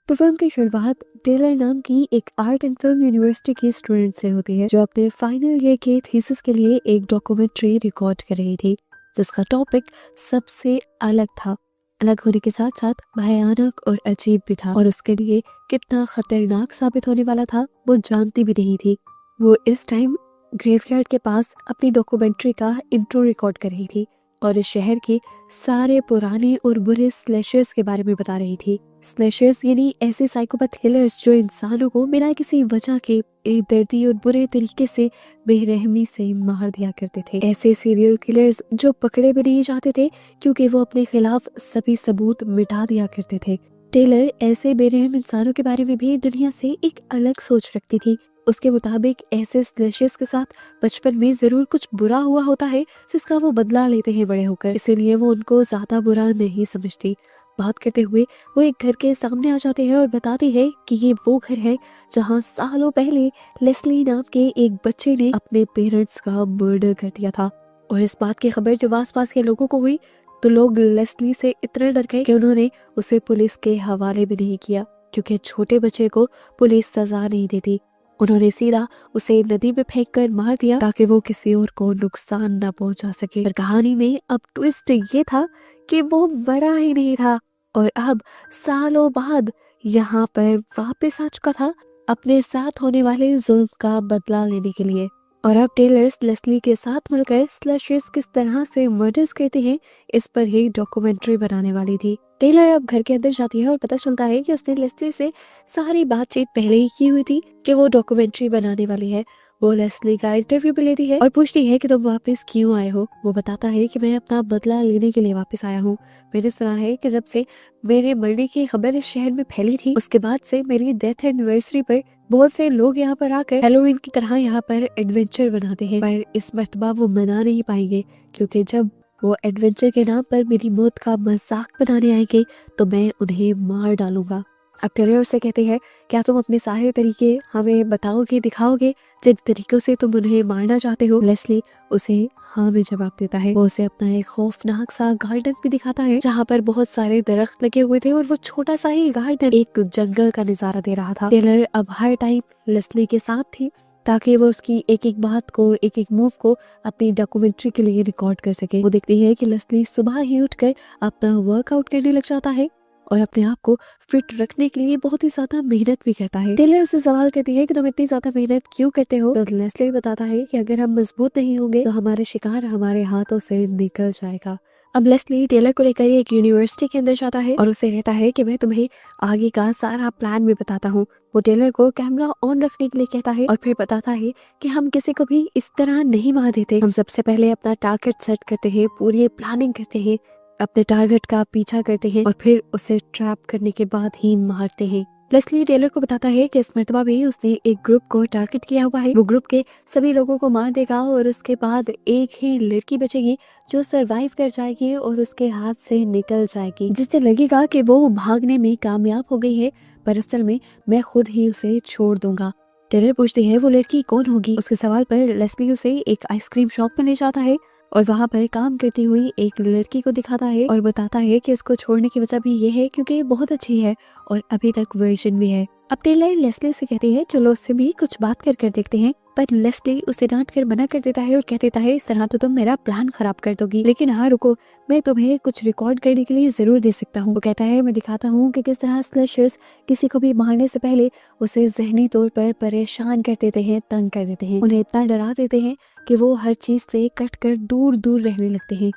तो फिल्म की शुरुआत टेलर नाम की एक आर्ट एंड फिल्म यूनिवर्सिटी की स्टूडेंट से होती है, जो अपने फाइनल ईयर के थीसिस के लिए एक डॉक्यूमेंट्री रिकॉर्ड कर रही थी, जिसका टॉपिक सबसे अलग था। अलग होने के साथ साथ भयानक और अजीब भी था, और उसके लिए कितना खतरनाक साबित होने वाला था वो जानती भी नहीं थी। वो इस टाइम ग्रेवयार्ड के पास अपनी डॉक्यूमेंट्री का इंट्रो रिकॉर्ड कर रही थी और इस शहर के सारे पुराने और बुरे स्लेशर्स के बारे में बता रही थी। स्लेशर्स यानी ऐसे साइकोपैथ किलर्स जो इंसानों को बिना किसी वजह के दर्दी और बुरे तरीके से बेरहमी से मार दिया करते थे। ऐसे सीरियल किलर्स जो पकड़े भी नहीं जाते थे क्योंकि वो अपने खिलाफ सभी सबूत मिटा दिया करते थे। टेलर ऐसे बेरहम इंसानों के बारे में भी दुनिया से एक अलग सोच रखती थी। उसके मुताबिक ऐसे स्लेशर्स के साथ बचपन में जरूर कुछ बुरा हुआ होता है जिसका वो बदला लेते हैं बड़े होकर, इसीलिए वो उनको ज्यादा बुरा नहीं समझती। बात करते हुए वो एक घर के सामने आ जाते हैं और बताती है कि ये वो घर है जहाँ सालों पहले लेस्ली नाम के एक बच्चे ने अपने पेरेंट्स का मर्डर कर दिया था। और इस बात की खबर जब आसपास के लोगों को हुई तो लोग लेस्ली से इतने डर गए कि उन्होंने उसे पुलिस के हवाले भी नहीं किया, क्योंकि छोटे बच्चे को पुलिस सजा नहीं देती। उन्होंने सीधा उसे नदी में फेंक कर मार दिया ताकि वो किसी और को नुकसान न पहुंचा सके। पर कहानी में अब ट्विस्ट ये था कि वो मरा ही नहीं था और अब सालों बाद यहाँ पर वापस आ चुका था अपने साथ होने वाले जुल्म का बदला लेने के लिए। और अब टेलर्स लेस्ली के साथ मिलकर स्लैशर्स किस तरह से मर्डर्स करते हैं इस पर ही डॉक्यूमेंट्री बनाने वाली थी। टेलर अब घर के अंदर जाती है और पता चलता है कि उसने लेस्ली से सारी बातचीत पहले ही की हुई थी कि वो डॉक्यूमेंट्री बनाने वाली है। वो लेस्ली का इंटरव्यू भी लेती है और पूछती है कि तुम वापस क्यों आए हो। वो बताता है कि मैं अपना बदला लेने के लिए वापस आया हूँ। मैंने सुना है कि जब से मेरे मरने की खबर इस शहर में फैली थी उसके बाद से मेरी डेथ एनिवर्सरी पर बहुत से लोग यहाँ पर आकर हैलोवीन की तरह यहाँ पर एडवेंचर बनाते हैं, पर इस मर्तबा वो मना नहीं पाएंगे, क्योंकि जब वो एडवेंचर के नाम पर मेरी मौत का मजाक बनाने आएंगे तो मैं उन्हें मार डालूंगा। अब टेलर से कहते हैं, क्या तुम अपने सारे तरीके हमें बताओगे, दिखाओगे जिन तरीकों से तुम उन्हें मारना चाहते हो। लेस्ली उसे हाँ में जवाब देता है। वो उसे अपना एक खौफनाक सा गार्डन भी दिखाता है जहाँ पर बहुत सारे दरख्त लगे हुए थे और वो छोटा सा ही गार्डन एक जंगल का नजारा दे रहा था। टेलर अब हर टाइम लेस्ली के साथ थी ताकि वो उसकी एक एक बात को, एक एक मूव को अपनी डॉक्यूमेंट्री के लिए रिकॉर्ड कर सके। वो देखती है कि लेस्ली सुबह ही उठकर अपना वर्कआउट करने लग जाता है और अपने आप को फिट रखने के लिए बहुत ही ज्यादा मेहनत भी करता है। टेलर उससे सवाल करती है कि तुम इतनी ज्यादा मेहनत क्यों करते हो, तो लेस्ली बताता है कि अगर हम मजबूत नहीं होंगे तो हमारे शिकार हमारे हाथों से निकल जाएगा। अब लेस्ली टेलर को लेकर एक यूनिवर्सिटी के अंदर जाता है और उसे कहता है कि मैं तुम्हें आगे का सारा प्लान भी बताता हूँ। वो टेलर को कैमरा ऑन रखने के लिए कहता है और फिर बताता है कि हम किसी को भी इस तरह नहीं मार देते। हम सबसे पहले अपना टारगेट सेट करते हैं, पूरी प्लानिंग करते हैं, अपने टारगेट का पीछा करते हैं और फिर उसे ट्रैप करने के बाद ही मारते हैं। लेस्ली टेलर को बताता है कि इस मर्तबा भी उसने एक ग्रुप को टारगेट किया हुआ है। वो ग्रुप के सभी लोगों को मार देगा और उसके बाद एक ही लड़की बचेगी जो सरवाइव कर जाएगी और उसके हाथ से निकल जाएगी, जिससे लगेगा कि वो भागने में कामयाब हो गई है, पर असल में मैं खुद ही उसे छोड़ दूंगा। टेलर पूछती है वो लड़की कौन होगी। उसके सवाल पर लेस्ली उसे एक आइसक्रीम शॉप में ले जाता है और वहाँ पर काम करती हुई एक लड़की को दिखाता है और बताता है कि इसको छोड़ने की वजह भी ये है क्योंकि ये बहुत अच्छी है और अभी तक वर्जिन भी है। अब टेलर लेस्ली से कहती है चलो उससे भी कुछ बात कर देखते हैं, पर लेस्ली उसे डांट कर मना कर देता है और कह देता है इस तरह तो तुम मेरा प्लान खराब कर दोगी, लेकिन हाँ रुको, मैं तुम्हें कुछ रिकॉर्ड करने के लिए जरूर दे सकता हूँ। वो कहता है मैं दिखाता हूँ कि किस तरह स्लैशर्स किसी को भी मारने से पहले उसे जहनी तौर पर परेशान कर देते हैं, तंग कर देते हैं, उन्हें इतना डरा देते हैं कि वो हर चीज से कट कर दूर दूर रहने लगते हैं।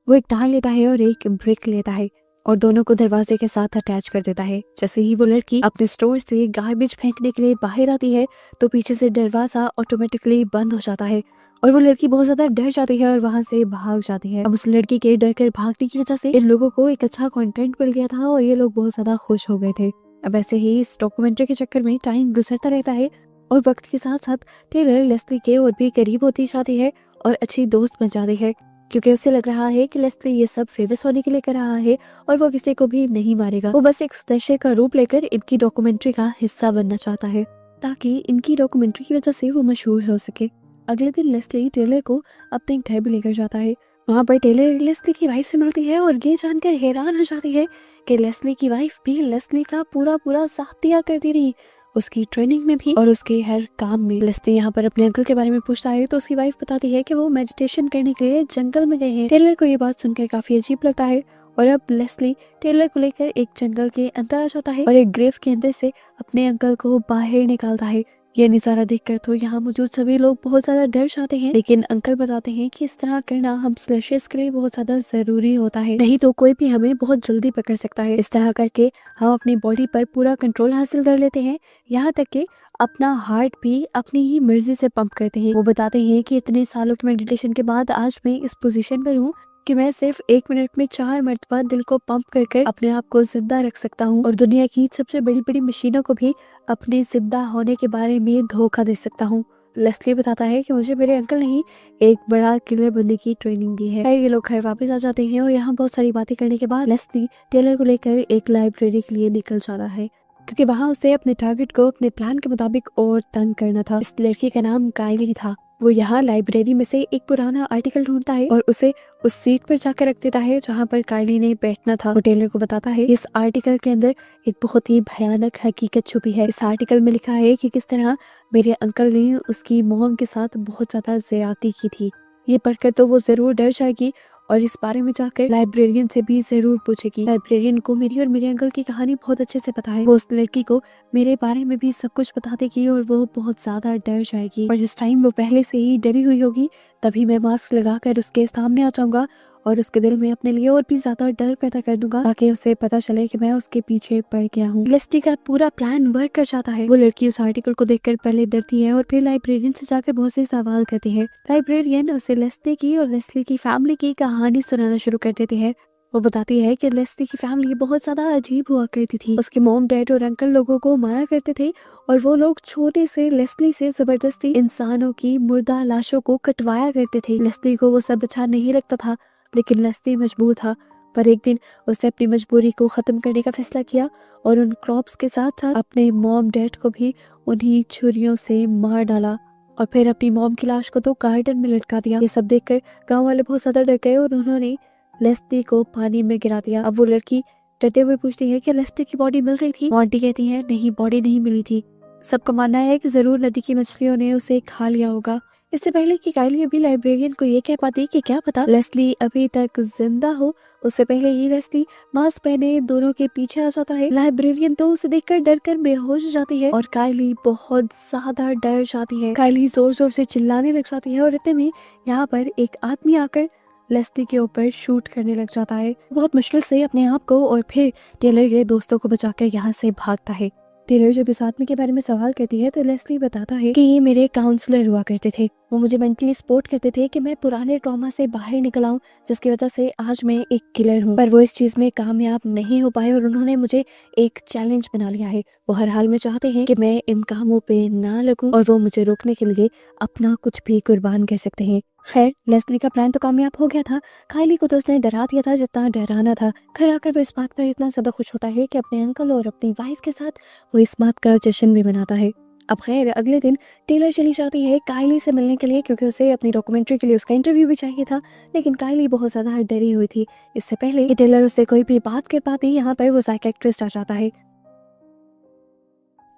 वो एक तार लेता है और एक ब्रिक लेता है और दोनों को दरवाजे के साथ अटैच कर देता है। जैसे ही वो लड़की अपने स्टोर से गार्बेज फेंकने के लिए बाहर आती है तो पीछे से दरवाजा ऑटोमेटिकली बंद हो जाता है और वो लड़की बहुत ज्यादा डर जाती है और वहां से भाग जाती है। अब उस लड़की के डर कर भागने की वजह से इन लोगों को एक अच्छा कंटेंट मिल गया था और ये लोग बहुत ज्यादा खुश हो गए थे। अब ऐसे ही इस डॉक्यूमेंट्री के चक्कर में टाइम गुजरता रहता है और वक्त के साथ साथ टेलर लेस्ली के और भी करीब होती जाती है और अच्छी दोस्त बन जाती है, क्योंकि उसे लग रहा है कि लेस्ली ये सब फेमस होने के लिए कर रहा है और वो किसी को भी नहीं मारेगा। वो बस एक सदस्य का रूप लेकर इनकी डॉक्यूमेंट्री का हिस्सा बनना चाहता है ताकि इनकी डॉक्यूमेंट्री की वजह से वो मशहूर हो सके। अगले दिन लेस्ली टेलर को अपने घर भी लेकर जाता है। वहाँ पर टेलर लेस्ली की वाइफ से मिलती है और ये जानकर हैरान हो जाती है कि लेस्ली की वाइफ भी लेस्ली का पूरा साथ दिया करती थी, उसकी ट्रेनिंग में भी और उसके हर काम में। लेस्ली यहाँ पर अपने अंकल के बारे में पूछता है तो उसकी वाइफ बताती है कि वो मेडिटेशन करने के लिए जंगल में गए हैं। टेलर को ये बात सुनकर काफी अजीब लगता है और अब लेस्ली टेलर को लेकर एक जंगल के अंदर आ जाता है और एक ग्रेव के अंदर से अपने अंकल को बाहर निकालता है। यह नजारा देखकर तो यहाँ मौजूद सभी लोग बहुत ज्यादा डर जाते हैं, लेकिन अंकल बताते हैं कि इस तरह करना हम स्लेशर्स के लिए बहुत ज्यादा जरूरी होता है, नहीं तो कोई भी हमें बहुत जल्दी पकड़ सकता है। इस तरह करके हम अपनी बॉडी पर पूरा कंट्रोल हासिल कर लेते हैं, यहाँ तक कि अपना हार्ट भी अपनी ही मर्जी से पंप करते हैं। वो बताते हैं कि इतने सालों के मेडिटेशन के बाद आज मैं इस पोजीशन पर हूँ कि मैं सिर्फ 1 मिनट में 4 मरतबा दिल को पंप करके अपने आप को जिंदा रख सकता हूँ और दुनिया की सबसे बड़ी मशीनों को भी अपने जिंदा होने के बारे में धोखा दे सकता हूँ। लेस्ली बताता है कि मुझे मेरे अंकल ने ही एक बड़ा किलर बनने की ट्रेनिंग दी है। ये लोग घर वापस आ जाते हैं और यहाँ बहुत सारी बातें करने के बाद लेस्ली टेलर को लेकर एक लाइब्रेरी के लिए निकल जाना है, क्योंकि वहाँ उसे अपने टारगेट को अपने प्लान के मुताबिक और तंग करना था। इस लड़की का नाम काइली था। वो यहाँ लाइब्रेरी में से एक पुराना आर्टिकल ढूंढता है और उसे उस सीट पर जाकर रख देता है जहाँ पर काइली ने बैठना था। वो टेलर को बताता है इस आर्टिकल के अंदर एक बहुत ही भयानक हकीकत छुपी है। इस आर्टिकल में लिखा है कि किस तरह मेरे अंकल ने उसकी मोम के साथ बहुत ज्यादा ज्यादती की थी। ये पढ़कर तो वो जरूर डर जाएगी और इस बारे में जाकर लाइब्रेरियन से भी जरूर पूछेगी। लाइब्रेरियन को मेरी और मेरे अंकल की कहानी बहुत अच्छे से पता है। वो उस लड़की को मेरे बारे में भी सब कुछ बता देगी और वो बहुत ज्यादा डर जाएगी और जिस टाइम वो पहले से ही डरी हुई होगी तभी मैं मास्क लगाकर उसके सामने आ जाऊंगा और उसके दिल में अपने लिए और भी ज्यादा डर पैदा कर दूंगा ताकि उसे पता चले कि मैं उसके पीछे पड़ गया हूँ। लेस्ली का पूरा प्लान वर्क कर जाता है। वो लड़की उस आर्टिकल को देखकर पहले डरती है और फिर लाइब्रेरियन से जाकर बहुत से सवाल करती है। लाइब्रेरियन उसे लेस्ली की और लेस्ली की फैमिली की कहानी सुनाना शुरू कर देती है। वो बताती है कि लेस्ली की फैमिली बहुत ज्यादा अजीब हुआ करती थी। उसके मॉम डैड और अंकल लोगों को मारा करते थे और वो लोग छोटे से लेस्ली से जबरदस्ती इंसानों की मुर्दा लाशों को कटवाया करते थे। लेस्ली को वो सब अच्छा नहीं लगता था, लेकिन लेस्ली मजबूर था। पर एक दिन उसने अपनी मजबूरी को खत्म करने का फैसला किया और उन क्रॉप्स के साथ साथ अपने मॉम डैड को भी उन्हीं छुरियों से मार डाला और फिर अपनी मॉम की लाश को तो गार्डन में लटका दिया। ये सब देखकर गांव वाले बहुत ज्यादा डर गए और उन्होंने लेस्ली को पानी में गिरा दिया। अब वो लड़की डरते हुए पूछती है कि लेस्ली की बॉडी मिल गई थी। आंटी कहती है नहीं, बॉडी नहीं मिली थी। सबका मानना है कि जरूर नदी की मछलियों ने उसे खा लिया होगा। इससे पहले कि काइली अभी लाइब्रेरियन को ये कह पाती कि क्या पता लेस्ली अभी तक जिंदा हो, उससे पहले ही लेस्ली मास्क पहने दोनों के पीछे आ जाता है। लाइब्रेरियन तो उसे देखकर डर कर बेहोश हो जाती है और काइली बहुत ज्यादा डर जाती है। काइली जोर जोर से चिल्लाने लग जाती है और इतने में यहाँ पर एक आदमी आकर लेस्ली के ऊपर शूट करने लग जाता है। बहुत मुश्किल से अपने आप को और फिर टेलर के दोस्तों को बचाकर यहाँ से भागता है। टेलर जब इस आदमी के बारे में सवाल करती है तो लेस्ली बताता है कि ये मेरे काउंसलर हुआ करते थे। वो मुझे मेंटली सपोर्ट करते थे कि मैं पुराने ट्रॉमा से बाहर निकल आऊं, जिसकी वजह से आज मैं एक किलर हूं। पर वो इस चीज में कामयाब नहीं हो पाए और उन्होंने मुझे एक चैलेंज बना लिया है। वो हर हाल में चाहते हैं कि मैं इन कामों पे ना लगूं और वो मुझे रोकने के लिए अपना कुछ भी कुर्बान कर सकते हैं। खैर, लेस्ली का प्लान तो कामयाब हो गया था। काइली को तो उसने डरा दिया था जितना डराना था। घर आकर वो इस बात पर इतना ज्यादा खुश होता है कि अपने अंकल और अपनी वाइफ के साथ वो इस बात का जश्न भी मनाता है। अब खैर, अगले दिन टेलर चली जाती है काइली से मिलने के लिए, क्योंकि उसे अपनी डॉक्यूमेंट्री के लिए उसका इंटरव्यू भी चाहिए था। लेकिन काइली बहुत ज्यादा डरी हुई थी। इससे पहले कि टेलर उससे कोई भी बात कर पाती, यहाँ पर वो साइकियाट्रिस्ट आ जाता है।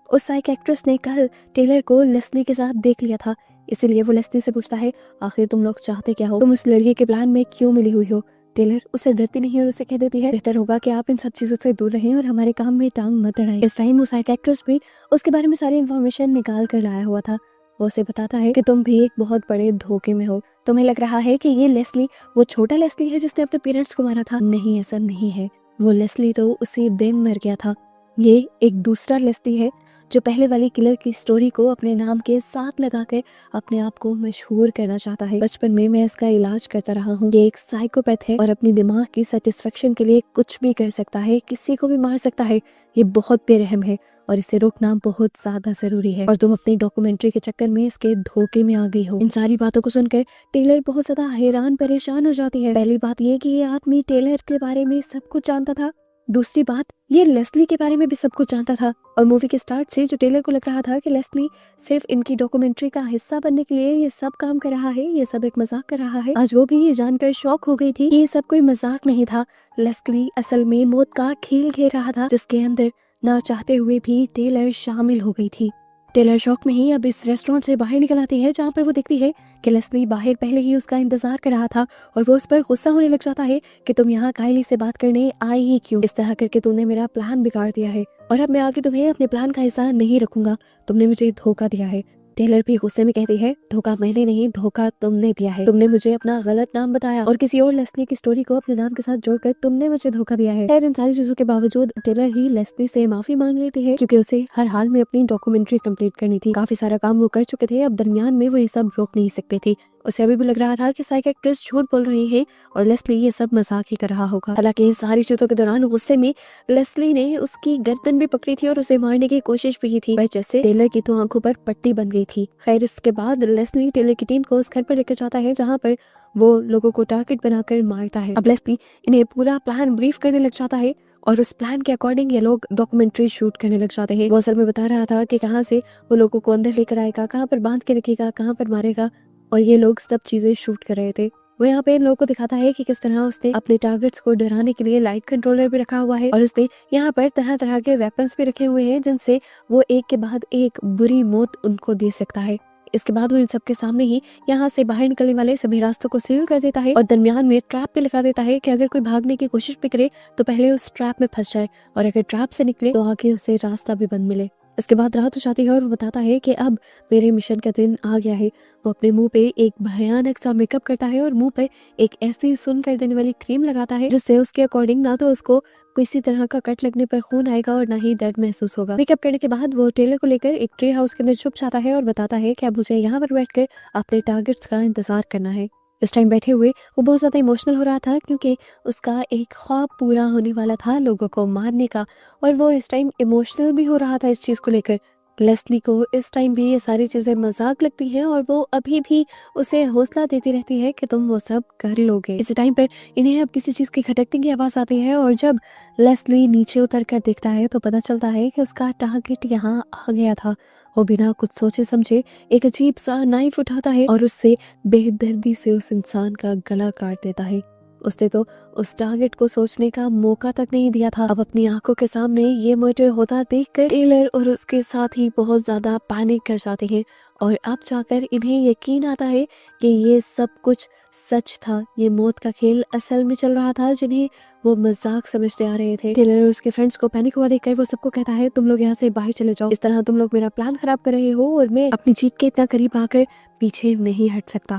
उस साइकियाट्रिस्ट ने कल टेलर को लेस्ली के साथ देख लिया था, इसीलिए वो लेस्ली से पूछता है आखिर तुम लोग चाहते क्या हो, तुम उस लड़की के प्लान में क्यों मिली हुई हो। टेलर उससे डरती नहीं और उसे कह देती है बेहतर होगा कि आप इन सब चीजों से दूर रहें और हमारे काम में टांग मत अड़ाएं। इस टाइम वो साइकियाट्रिस्ट भी उसके बारे में सारी इन्फॉर्मेशन निकाल कर लाया हुआ था। वो उसे बताता है कि तुम भी एक बहुत बड़े धोखे में हो। तुम्हें लग रहा है कि ये लेस्ली वो छोटा लेस्ली है जिसने अपने पेरेंट्स को मारा था। नहीं, ऐसा नहीं है। वो लेस्ली तो उसी दिन मर गया था। ये एक दूसरा लेस्ली है जो पहले वाली किलर की स्टोरी को अपने नाम के साथ लगाकर अपने आप को मशहूर करना चाहता है। बचपन में मैं इसका इलाज करता रहा हूँ। ये एक साइकोपैथ है और अपनी दिमाग की सेटिस्फेक्शन के लिए कुछ भी कर सकता है, किसी को भी मार सकता है। ये बहुत बेरहम है और इसे रोकना बहुत ज्यादा जरूरी है। और तुम अपनी डॉक्यूमेंट्री के चक्कर में इसके धोखे में आ गई हो। इन सारी बातों को सुनकर टेलर बहुत ज्यादा हैरान परेशान हो जाती है। पहली बात ये कि ये आदमी टेलर के बारे में सब कुछ जानता था। दूसरी बात, ये लेस्ली के बारे में भी सब कुछ जानता था और मूवी के स्टार्ट से जो टेलर को लग रहा था कि लेस्ली सिर्फ इनकी डॉक्यूमेंट्री का हिस्सा बनने के लिए ये सब काम कर रहा है, ये सब एक मजाक कर रहा है, आज वो भी ये जानकर शॉक हो गई थी कि ये सब कोई मजाक नहीं था। लेस्ली असल में मौत का खेल खेल रहा था जिसके अंदर ना चाहते हुए भी टेलर शामिल हो गई थी। टेलर शॉक में ही अब इस रेस्टोरेंट से बाहर निकल आती है जहाँ पर वो देखती है कि लेस्ली बाहर पहले ही उसका इंतजार कर रहा था और वो उस पर गुस्सा होने लग जाता है कि तुम यहाँ कायली से बात करने आई ही क्यों, इस तरह करके तुमने मेरा प्लान बिगाड़ दिया है और अब मैं आगे तुम्हें अपने प्लान का हिस्सा नहीं रखूंगा, तुमने मुझे धोखा दिया है। टेलर भी गुस्से में कहती है, धोखा मैंने नहीं, धोखा तुमने दिया है, तुमने मुझे अपना गलत नाम बताया और किसी और लेस्ली की स्टोरी को अपने नाम के साथ जोड़कर तुमने मुझे धोखा दिया है। खैर इन सारी चीजों के बावजूद टेलर ही लेस्ली से माफी मांग लेती है क्योंकि उसे हर हाल में अपनी डॉक्यूमेंट्री कंप्लीट करनी थी, काफी सारा काम वो कर चुके थे, अब दरमियान में वो ये सब रोक नहीं सकते थे। उसे अभी भी लग रहा था कि साइकियाट्रिस्ट झूठ बोल रही है और लेस्ली ये सब मजाक ही कर रहा होगा। हालांकि इस सारी चीजों के दौरान गुस्से में लेस्ली ने उसकी गर्दन भी पकड़ी थी और उसे मारने की कोशिश भी की थी, पर जैसे टेलर की तो आंखों पर पट्टी बन गई थी। खैर इसके बाद लेस्ली टेलर की टीम को उस घर पर लेकर जाता है जहाँ पर वो लोगों को टारगेट बनाकर मारता है। अब लेस्ली इन्हें पूरा प्लान ब्रीफ करने लग जाता है और उस प्लान के अकॉर्डिंग ये लोग डॉक्यूमेंट्री शूट करने लग जाते हैं। वो असल में बता रहा था कि कहाँ से वो लोगों को अंदर लेकर आएगा, कहाँ पर बांध के रखेगा, कहाँ पर मारेगा और ये लोग सब चीजें शूट कर रहे थे। वो यहाँ पे इन लोगों को दिखाता है कि किस तरह उसने अपने टारगेट्स को डराने के लिए लाइट कंट्रोलर भी रखा हुआ है और उसने यहाँ पर तरह तरह के वेपन्स भी रखे हुए हैं जिनसे वो एक के बाद एक बुरी मौत उनको दे सकता है। इसके बाद वो इन सबके सामने ही यहाँ से बाहर निकलने वाले सभी रास्तों को सील कर देता है और दरमियान में ट्रैप पे लगा देता है कि अगर कोई भागने की कोशिश भी करे तो पहले उस ट्रैप में फंस जाए और अगर ट्रैप से निकले तो आगे उसे रास्ता भी बंद मिले। इसके बाद रात हो जाती है और वो बताता है कि अब मेरे मिशन का दिन आ गया है। वो अपने मुंह पे एक भयानक सा मेकअप करता है और मुंह पे एक ऐसी सुन कर देने वाली क्रीम लगाता है जिससे उसके अकॉर्डिंग ना तो उसको किसी तरह का कट लगने पर खून आएगा और ना ही दर्द महसूस होगा। मेकअप करने के बाद वो टेलर को लेकर एक ट्री हाउस के अंदर छुप जाता है और बताता है कि अब मुझे यहाँ पर बैठकर अपने टारगेट्स का इंतजार करना है। इस टाइम बैठे हुए वो बहुत ज्यादा इमोशनल हो रहा था क्योंकि उसका एक ख्वाब पूरा होने वाला था लोगों को मारने का और वो इस टाइम इमोशनल भी हो रहा था इस चीज को लेकर। लेस्ली को इस टाइम भी ये सारी चीजें मजाक लगती हैं और वो अभी भी उसे हौसला देती रहती है कि तुम वो सब कर लोगे। इस टाइम पर इन्हें अब किसी चीज की खटकने की आवाज आती है और जब लेस्ली नीचे उतर कर देखता है तो पता चलता है कि उसका टारगेट यहाँ आ गया था। वो बिना कुछ सोचे समझे एक अजीब सा नाइफ उठाता है और उससे बेदर्दी से उस इंसान का गला काट देता है। उसने तो उस टारगेट को सोचने का मौका तक नहीं दिया था। अब अपनी आंखों के सामने ये मर्डर होता देखकर टेलर और उसके साथ ही बहुत ज्यादा पैनिक कर जाते हैं और अब जाकर इन्हें यकीन आता है कि ये सब कुछ सच था, ये मौत का खेल असल में चल रहा था जिन्हें वो मजाक समझते आ रहे थे। टेलर और उसके फ्रेंड्स को पैनिक हुआ देखकर वो सबको कहता है, तुम लोग यहाँ से बाहर चले जाओ, इस तरह तुम लोग मेरा प्लान खराब कर रहे हो और मैं अपनी जीत के इतना करीब आकर पीछे नहीं हट सकता।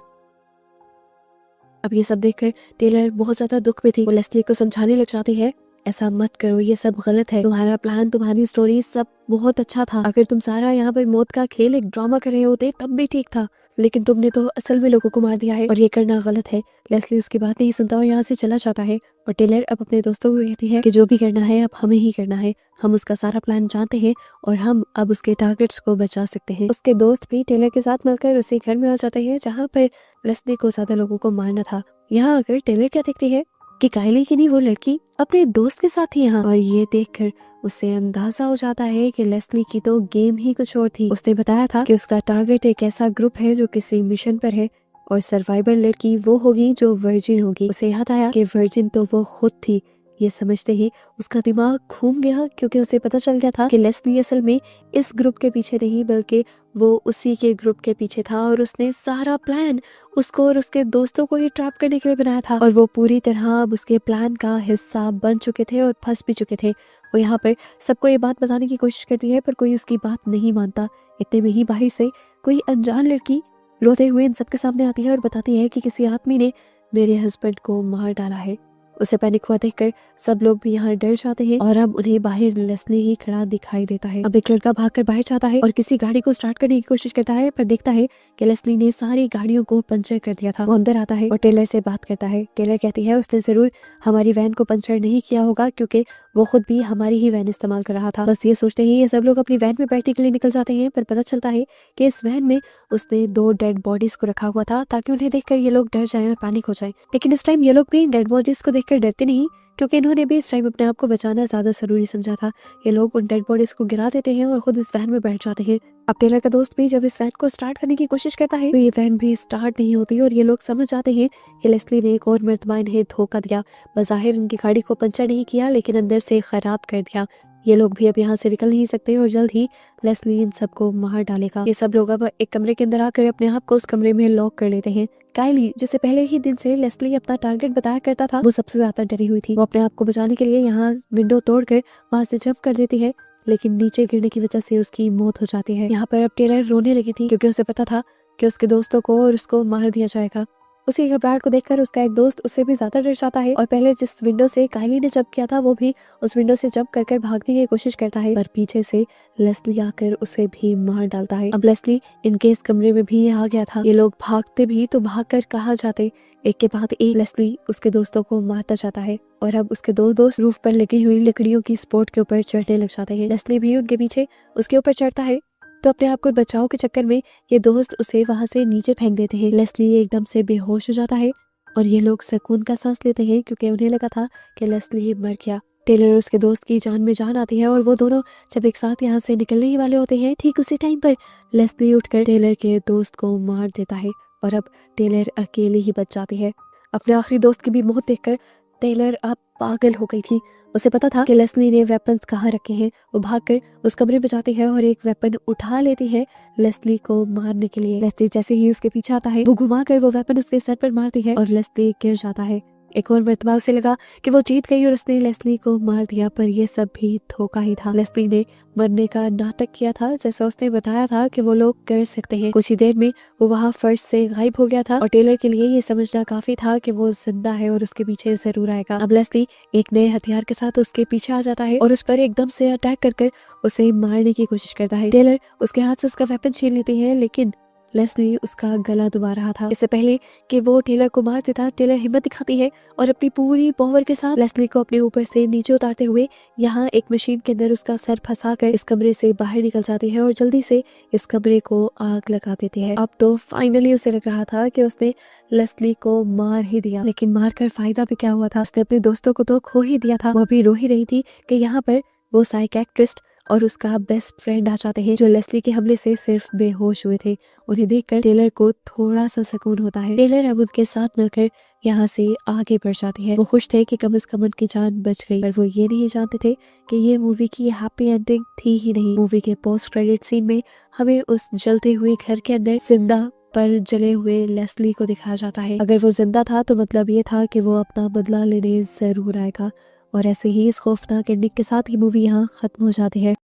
अब ये सब देखकर टेलर बहुत ज्यादा दुख में थी। वो लेस्ली को समझाने लग जाती है, ऐसा मत करो, ये सब गलत है, तुम्हारा प्लान, तुम्हारी स्टोरी सब बहुत अच्छा था, अगर तुम सारा यहाँ पर मौत का खेल एक ड्रामा कर रहे होते तब भी ठीक था, लेकिन तुमने तो असल में लोगों को मार दिया है और ये करना गलत है। लेस्ली उसकी बात नहीं सुनता और यहाँ से चला जाता है और टेलर अब अपने दोस्तों को कहती है कि जो भी करना है अब हमें ही करना है, हम उसका सारा प्लान जानते हैं और हम अब उसके टारगेट्स को बचा सकते हैं। उसके दोस्त भी टेलर के साथ मिलकर उसी घर में आ जाते हैं जहाँ पर लेस्ली को ज्यादा लोगों को मारना था। यहाँ आकर टेलर क्या देखती है कि कायली की नहीं वो लड़की अपने दोस्त के साथ ही यहाँ, और ये देखकर उसे अंदाजा हो जाता है कि लेस्ली की तो गेम ही कुछ और थी। उसने बताया था कि उसका टारगेट एक ऐसा ग्रुप है जो किसी मिशन पर है और सर्वाइवर लड़की वो होगी जो वर्जिन होगी। उसे याद आया कि वर्जिन तो वो खुद थी। ये समझते ही उसका दिमाग घूम गया क्योंकि उसे पता चल गया था कि लेस्ली असल में इस ग्रुप के पीछे नहीं बल्कि वो उसी के ग्रुप के पीछे था और उसने सारा प्लान उसको और उसके दोस्तों को ही ट्रैप करने के लिए बनाया था और वो पूरी तरह अब उसके प्लान का हिस्सा बन चुके थे और फंस भी चुके थे। वो यहाँ पर सबको ये बात बताने की कोशिश करती है पर कोई उसकी बात नहीं मानता। इतने में ही बाहर से कोई अनजान लड़की रोते हुए इन सबके सामने आती है और बताती है कि किसी आदमी ने मेरे हस्बैंड को मार डाला है। उसे पैनिक हुआ देखकर सब लोग भी यहाँ डर जाते हैं और अब उन्हें बाहर लेस्ली ही खड़ा दिखाई देता है। अब एक लड़का भागकर बाहर जाता है और किसी गाड़ी को स्टार्ट करने की कोशिश करता है पर देखता है कि लेस्ली ने सारी गाड़ियों को पंचर कर दिया था। वो अंदर आता है और टेलर से बात करता है। टेलर कहती है उसने जरूर हमारी वैन को पंचर नहीं किया होगा क्योंकि वो खुद भी हमारी ही वैन इस्तेमाल कर रहा था। बस ये सोचते ही ये सब लोग अपनी वैन में बैठने के लिए निकल जाते हैं पर पता चलता है कि इस वैन में उसने 2 डेड बॉडीज को रखा हुआ था ताकि उन्हें देखकर ये लोग डर जाएं और पैनिक हो जाएं। लेकिन इस टाइम ये लोग भी डेड बॉडीज को देखकर डरते नहीं क्योंकि इन्होंने भी इस टाइम अपने आप को बचाना ज़्यादा ज़रूरी समझा था। ये लोग उन डेड बॉडीज़ को गिरा देते हैं और खुद इस वैन में बैठ जाते हैं। अब टेलर का दोस्त भी जब इस वैन को स्टार्ट करने की कोशिश करता है तो ये वैन भी स्टार्ट नहीं होती और ये लोग समझ जाते हैं कि लेस्ली ने एक और मर्तबा इन्हें धोखा दिया। बज़ाहिर इनकी गाड़ी को पंचर नहीं किया लेकिन अंदर से ख़राब कर दिया। ये लोग भी अब यहाँ से निकल नहीं सकते और जल्द ही लेस्ली इन सबको मार डालेगा। ये सब लोग अब एक कमरे के अंदर आकर अपने आप को उस कमरे में लॉक कर लेते हैं। कायली, जिसे पहले ही दिन से लेस्ली अपना टारगेट बताया करता था, वो सबसे ज्यादा डरी हुई थी। वो अपने आप को बचाने के लिए यहाँ विंडो तोड़कर वहां से जंप कर देती है, लेकिन नीचे गिरने की वजह से उसकी मौत हो जाती है। यहाँ पर अब टेलर रोने लगी थी क्योंकि उसे पता था कि उसके दोस्तों को और उसको मार दिया जाएगा। उसी घबराहट को देखकर उसका एक दोस्त उससे भी ज्यादा डर जाता है और पहले जिस विंडो से कायली ने जंप किया था वो भी उस विंडो से जंप कर भागने की कोशिश करता है, पर पीछे से लेस्ली आकर उसे भी मार डालता है। अब लेस्ली इनके इस कमरे में भी आ गया था। ये लोग भागते भी तो भागकर कहाँ जाते, एक के बाद एक लेस्ली उसके दोस्तों को मारता जाता है और अब उसके दो दोस्त रूफ पर लगी हुई लकड़ियों की सपोर्ट के ऊपर चढ़ने लग जाते हैं। लेस्ली भी उनके पीछे उसके ऊपर चढ़ता है तो अपने आप को बचाव के चक्कर में ये दोस्त उसे वहां से नीचे फेंक देते हैं। लेस्ली एकदम से बेहोश हो जाता है और ये लोग सुकून का सांस लेते हैं क्योंकि उन्हें लगा था कि लेस्ली मर गया। टेलर और उसके दोस्त की जान में जान आती है और वो दोनों जब एक साथ यहाँ से निकलने ही वाले होते हैं, ठीक उसी टाइम पर लेस्ली उठकर टेलर के दोस्त को मार देता है और अब टेलर अकेले ही बच जाती है। अपने आखिरी दोस्त की भी मौत देखकर टेलर अब पागल हो गई थी। उसे पता था कि लेस्ली ने वेपन्स कहाँ रखे हैं। वो भागकर उस कमरे में जाती है और एक वेपन उठा लेती है लेस्ली को मारने के लिए। लेस्ली जैसे ही उसके पीछे आता है वो घुमाकर वो वेपन उसके सर पर मारती है और लेस्ली गिर जाता है। एक और मर्तबा उसे लगा कि वो जीत गई और उसने लेस्ली को मार दिया, पर यह सब भी धोखा ही था। लेस्ली ने मरने का नाटक किया था जैसा उसने बताया था कि वो लोग कर सकते हैं। कुछ ही देर में वो वहाँ फर्श से गायब हो गया था और टेलर के लिए ये समझना काफी था कि वो जिंदा है और उसके पीछे जरूर आएगा। अब लेस्ली एक नए हथियार के साथ उसके पीछे आ जाता है और उस पर एकदम से अटैक कर उसे मारने की कोशिश करता है। टेलर उसके हाथ से उसका वेपन छीन लेती है लेकिन लेस्ली उसका गला दबा रहा था। इससे पहले कि वो टेलर को मार देता, टेलर हिम्मत दिखाती है और अपनी पूरी पावर के साथ लेस्ली को अपने ऊपर से नीचे उतारते हुए यहाँ एक मशीन के अंदर उसका सर फंसाकर इस कमरे से बाहर निकल जाती है और जल्दी से इस कमरे को आग लगा देती है। अब तो फाइनली उसे लग रहा था कि उसने लेस्ली को मार ही दिया, लेकिन मार कर फायदा भी क्या हुआ था। उसने अपने दोस्तों को तो खो ही दिया था। वो भी रो ही रही थी कि यहाँ पर वो साइकियाट्रिस्ट और उसका बेस्ट फ्रेंड आ जाते हैं जो लेस्ली के हमले से सिर्फ बेहोश हुए थे। उन्हें देखकर टेलर को थोड़ा सा सुकून होता है। टेलर अब उनके साथ मिलकर यहाँ से आगे बढ़ जाती है। वो खुश थे कि कम से कम उनकी जान बच गई, पर वो ये नहीं जानते थे कि ये मूवी की हैप्पी एंडिंग थी ही नहीं। मूवी के पोस्ट क्रेडिट सीन में हमें उस जलते हुए घर के अंदर जिंदा पर जले हुए लेस्ली को दिखाया जाता है। अगर वो जिंदा था तो मतलब ये था कि वो अपना बदला लेने जरूर आएगा। और ऐसे ही इस खौफनाक एंडिंग के साथ ही मूवी यहाँ खत्म हो जाती है।